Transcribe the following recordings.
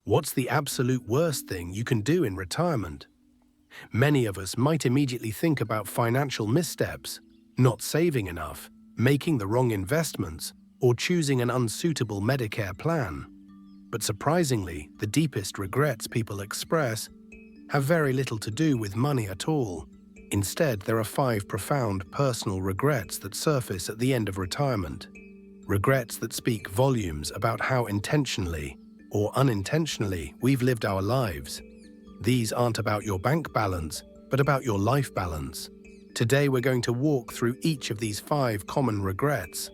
What's the absolute worst thing you can do in retirement? Many of us might immediately think about financial missteps, not saving enough, making the wrong investments, or choosing an unsuitable Medicare plan. But surprisingly, the deepest regrets people express have very little to do with money at all. Instead, there are 5 profound personal regrets that surface at the end of retirement. Regrets that speak volumes about how intentionally or unintentionally we've lived our lives. These aren't about your bank balance, but about your life balance. Today we're going to walk through each of these 5 common regrets.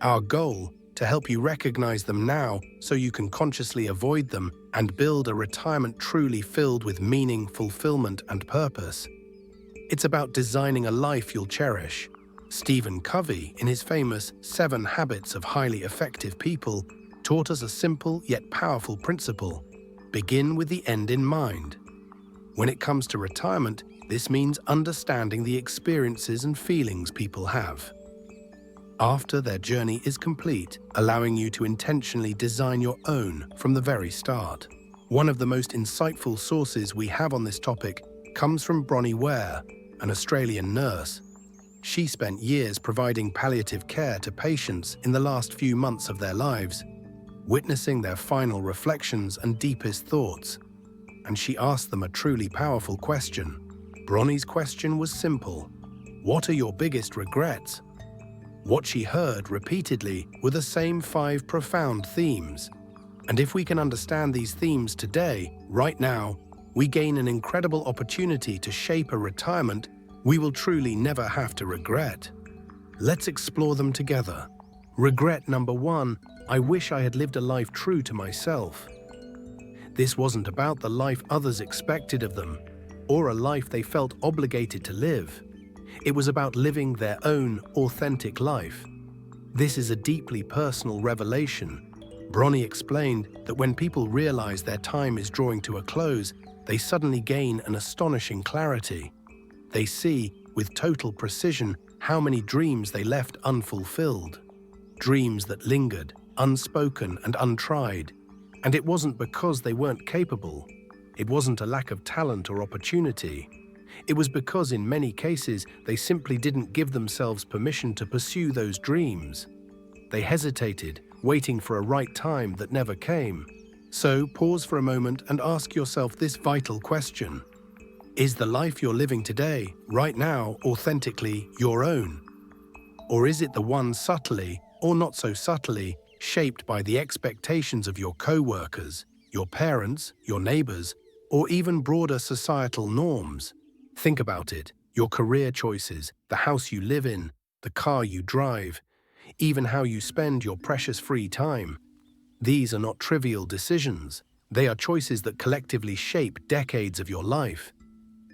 Our goal, to help you recognize them now so you can consciously avoid them and build a retirement truly filled with meaning, fulfillment, and purpose. It's about designing a life you'll cherish. Stephen Covey, in his famous 7 Habits of Highly Effective People, taught us a simple yet powerful principle: begin with the end in mind. When it comes to retirement, this means understanding the experiences and feelings people have after their journey is complete, allowing you to intentionally design your own from the very start. One of the most insightful sources we have on this topic comes from Bronnie Ware, an Australian nurse. She spent years providing palliative care to patients in the last few months of their lives, witnessing their final reflections and deepest thoughts. And she asked them a truly powerful question. Bronnie's question was simple: what are your biggest regrets? What she heard repeatedly were the same 5 profound themes. And if we can understand these themes today, right now, we gain an incredible opportunity to shape a retirement we will truly never have to regret. Let's explore them together. Regret number 1: I wish I had lived a life true to myself. This wasn't about the life others expected of them, or a life they felt obligated to live. It was about living their own authentic life. This is a deeply personal revelation. Bronnie explained that when people realize their time is drawing to a close, they suddenly gain an astonishing clarity. They see, with total precision, how many dreams they left unfulfilled. Dreams that lingered, unspoken and untried. And it wasn't because they weren't capable. It wasn't a lack of talent or opportunity. It was because in many cases they simply didn't give themselves permission to pursue those dreams. They hesitated, waiting for a right time that never came. So pause for a moment and ask yourself this vital question. Is the life you're living today, right now, authentically your own? Or is it the one subtly, or not so subtly, shaped by the expectations of your co-workers, your parents, your neighbors, or even broader societal norms? Think about it: your career choices, the house you live in, the car you drive, even how you spend your precious free time. These are not trivial decisions. They are choices that collectively shape decades of your life.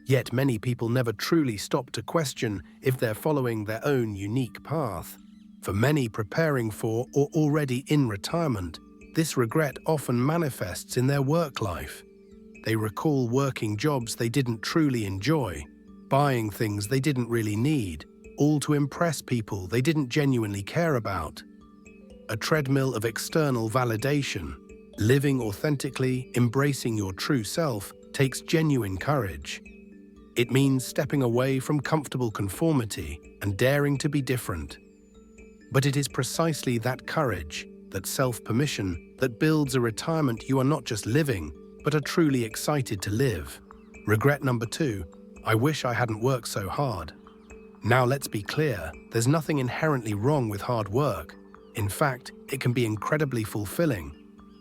Yet many people never truly stop to question if they're following their own unique path. For many preparing for or already in retirement, this regret often manifests in their work life. They recall working jobs they didn't truly enjoy, buying things they didn't really need, all to impress people they didn't genuinely care about. A treadmill of external validation. Living authentically, embracing your true self, takes genuine courage. It means stepping away from comfortable conformity and daring to be different. But it is precisely that courage, that self-permission, that builds a retirement you are not just living, but are truly excited to live. Regret number 2: I wish I hadn't worked so hard. Now let's be clear, there's nothing inherently wrong with hard work. In fact, it can be incredibly fulfilling.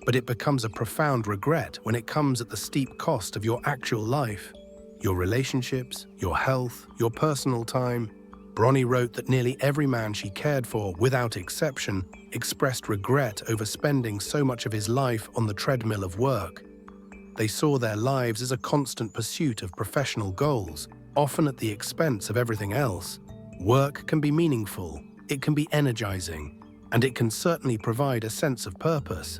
But it becomes a profound regret when it comes at the steep cost of your actual life, your relationships, your health, your personal time. Bronnie wrote that nearly every man she cared for, without exception, expressed regret over spending so much of his life on the treadmill of work. They saw their lives as a constant pursuit of professional goals, often at the expense of everything else. Work can be meaningful, it can be energizing, and it can certainly provide a sense of purpose.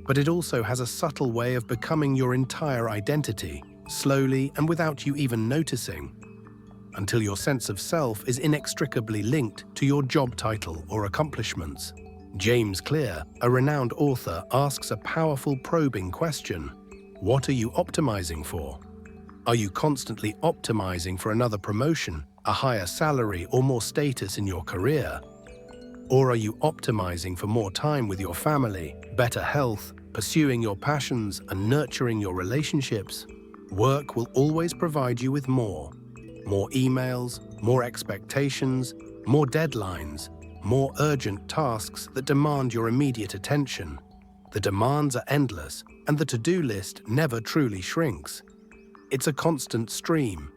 But it also has a subtle way of becoming your entire identity, slowly and without you even noticing, until your sense of self is inextricably linked to your job title or accomplishments. James Clear, a renowned author, asks a powerful probing question. What are you optimizing for? Are you constantly optimizing for another promotion, a higher salary, or more status in your career? Or are you optimizing for more time with your family, better health, pursuing your passions, and nurturing your relationships? Work will always provide you with more. More emails, more expectations, more deadlines, more urgent tasks that demand your immediate attention. The demands are endless, and the to-do list never truly shrinks. It's a constant stream.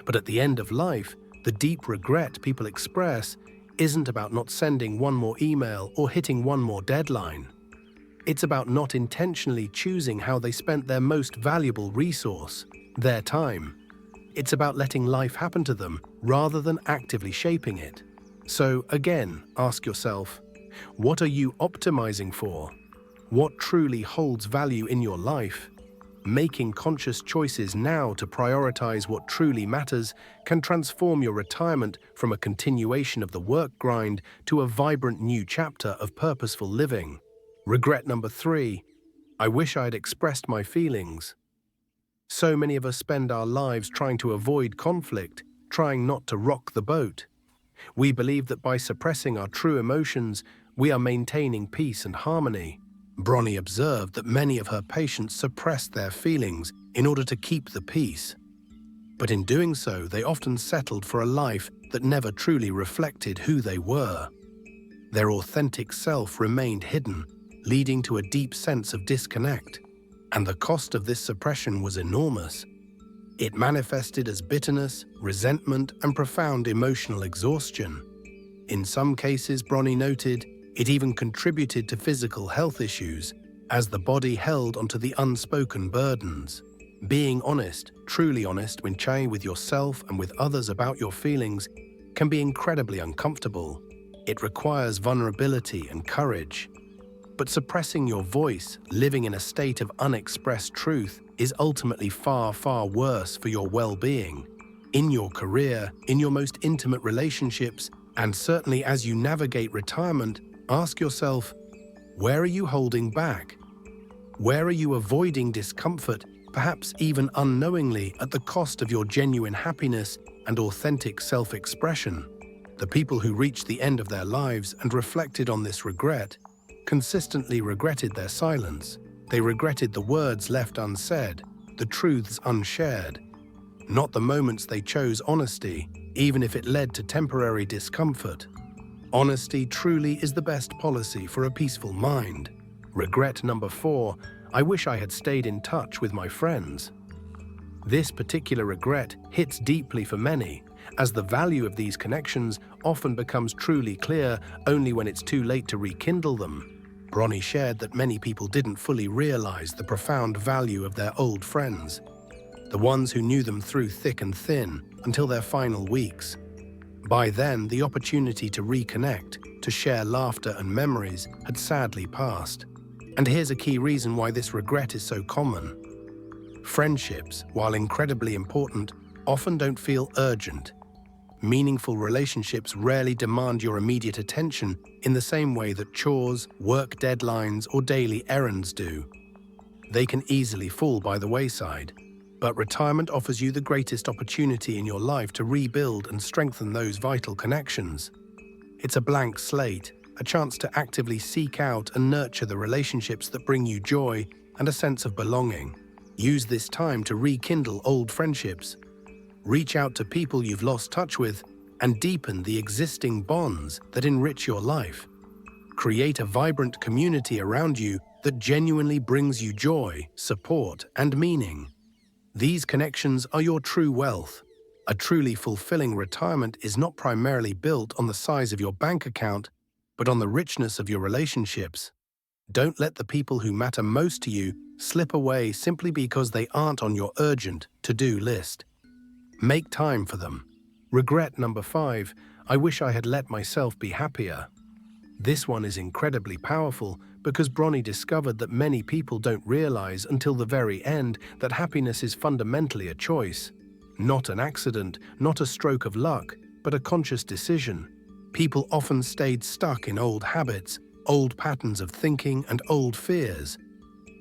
But at the end of life, the deep regret people express isn't about not sending one more email or hitting one more deadline. It's about not intentionally choosing how they spent their most valuable resource, their time. It's about letting life happen to them rather than actively shaping it. So again, ask yourself, what are you optimizing for? What truly holds value in your life? Making conscious choices now to prioritize what truly matters can transform your retirement from a continuation of the work grind to a vibrant new chapter of purposeful living. Regret number 3, I wish I had expressed my feelings. So many of us spend our lives trying to avoid conflict, trying not to rock the boat. We believe that by suppressing our true emotions, we are maintaining peace and harmony. Bronnie observed that many of her patients suppressed their feelings in order to keep the peace. But in doing so, they often settled for a life that never truly reflected who they were. Their authentic self remained hidden, leading to a deep sense of disconnect. And the cost of this suppression was enormous. It manifested as bitterness, resentment, and profound emotional exhaustion. In some cases, Bronnie noted, it even contributed to physical health issues, as the body held onto the unspoken burdens. Being honest, truly honest when chatting with yourself and with others about your feelings can be incredibly uncomfortable. It requires vulnerability and courage. But suppressing your voice, living in a state of unexpressed truth, is ultimately far, far worse for your well-being. In your career, in your most intimate relationships, and certainly as you navigate retirement, ask yourself, where are you holding back? Where are you avoiding discomfort, perhaps even unknowingly at the cost of your genuine happiness and authentic self-expression? The people who reached the end of their lives and reflected on this regret consistently regretted their silence. They regretted the words left unsaid, the truths unshared, not the moments they chose honesty, even if it led to temporary discomfort. Honesty truly is the best policy for a peaceful mind. Regret number 4, I wish I had stayed in touch with my friends. This particular regret hits deeply for many, as the value of these connections often becomes truly clear only when it's too late to rekindle them. Bronnie shared that many people didn't fully realize the profound value of their old friends, the ones who knew them through thick and thin until their final weeks. By then, the opportunity to reconnect, to share laughter and memories had sadly passed. And here's a key reason why this regret is so common. Friendships, while incredibly important, often don't feel urgent. Meaningful relationships rarely demand your immediate attention in the same way that chores, work deadlines, or daily errands do. They can easily fall by the wayside. But retirement offers you the greatest opportunity in your life to rebuild and strengthen those vital connections. It's a blank slate, a chance to actively seek out and nurture the relationships that bring you joy and a sense of belonging. Use this time to rekindle old friendships. Reach out to people you've lost touch with and deepen the existing bonds that enrich your life. Create a vibrant community around you that genuinely brings you joy, support, and meaning. These connections are your true wealth. A truly fulfilling retirement is not primarily built on the size of your bank account, but on the richness of your relationships. Don't let the people who matter most to you slip away simply because they aren't on your urgent to-do list. Make time for them. Regret number 5, I wish I had let myself be happier. This one is incredibly powerful because Bronnie discovered that many people don't realize until the very end that happiness is fundamentally a choice. Not an accident, not a stroke of luck, but a conscious decision. People often stayed stuck in old habits, old patterns of thinking and old fears,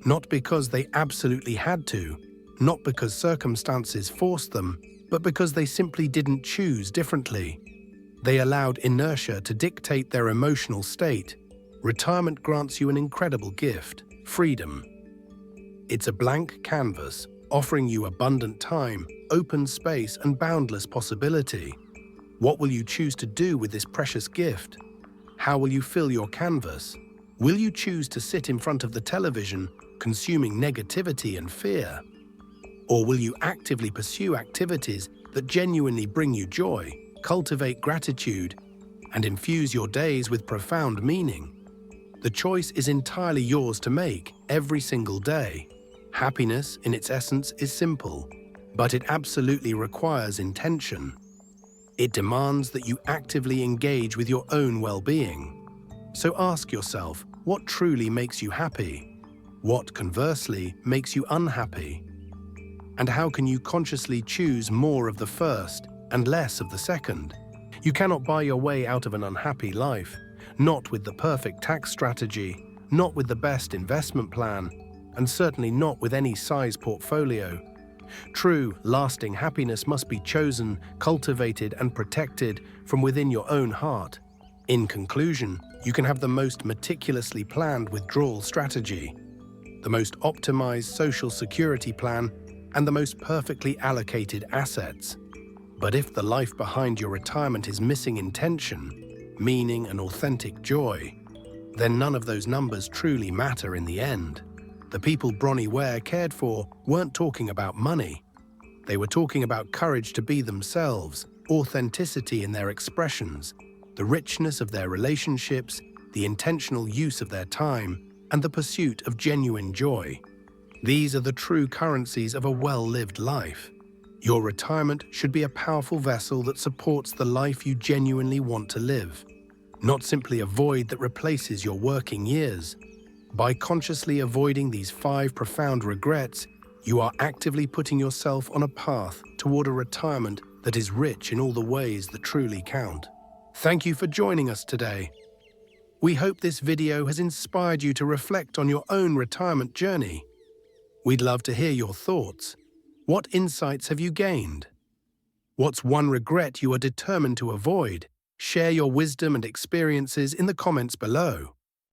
not because they absolutely had to, not because circumstances forced them, but because they simply didn't choose differently. They allowed inertia to dictate their emotional state. Retirement grants you an incredible gift: freedom. It's a blank canvas, offering you abundant time, open space, and boundless possibility. What will you choose to do with this precious gift? How will you fill your canvas? Will you choose to sit in front of the television, consuming negativity and fear? Or will you actively pursue activities that genuinely bring you joy, cultivate gratitude, and infuse your days with profound meaning? The choice is entirely yours to make every single day. Happiness, in its essence, is simple, but it absolutely requires intention. It demands that you actively engage with your own well-being. So ask yourself, what truly makes you happy? What, conversely, makes you unhappy? And how can you consciously choose more of the first and less of the second? You cannot buy your way out of an unhappy life, not with the perfect tax strategy, not with the best investment plan, and certainly not with any size portfolio. True, lasting happiness must be chosen, cultivated, and protected from within your own heart. In conclusion, you can have the most meticulously planned withdrawal strategy, the most optimized social security plan, and the most perfectly allocated assets. But if the life behind your retirement is missing intention, meaning, and authentic joy, then none of those numbers truly matter in the end. The people Bronnie Ware cared for weren't talking about money. They were talking about courage to be themselves, authenticity in their expressions, the richness of their relationships, the intentional use of their time, and the pursuit of genuine joy. These are the true currencies of a well-lived life. Your retirement should be a powerful vessel that supports the life you genuinely want to live, not simply a void that replaces your working years. By consciously avoiding these 5 profound regrets, you are actively putting yourself on a path toward a retirement that is rich in all the ways that truly count. Thank you for joining us today. We hope this video has inspired you to reflect on your own retirement journey. We'd love to hear your thoughts. What insights have you gained? What's one regret you are determined to avoid? Share your wisdom and experiences in the comments below.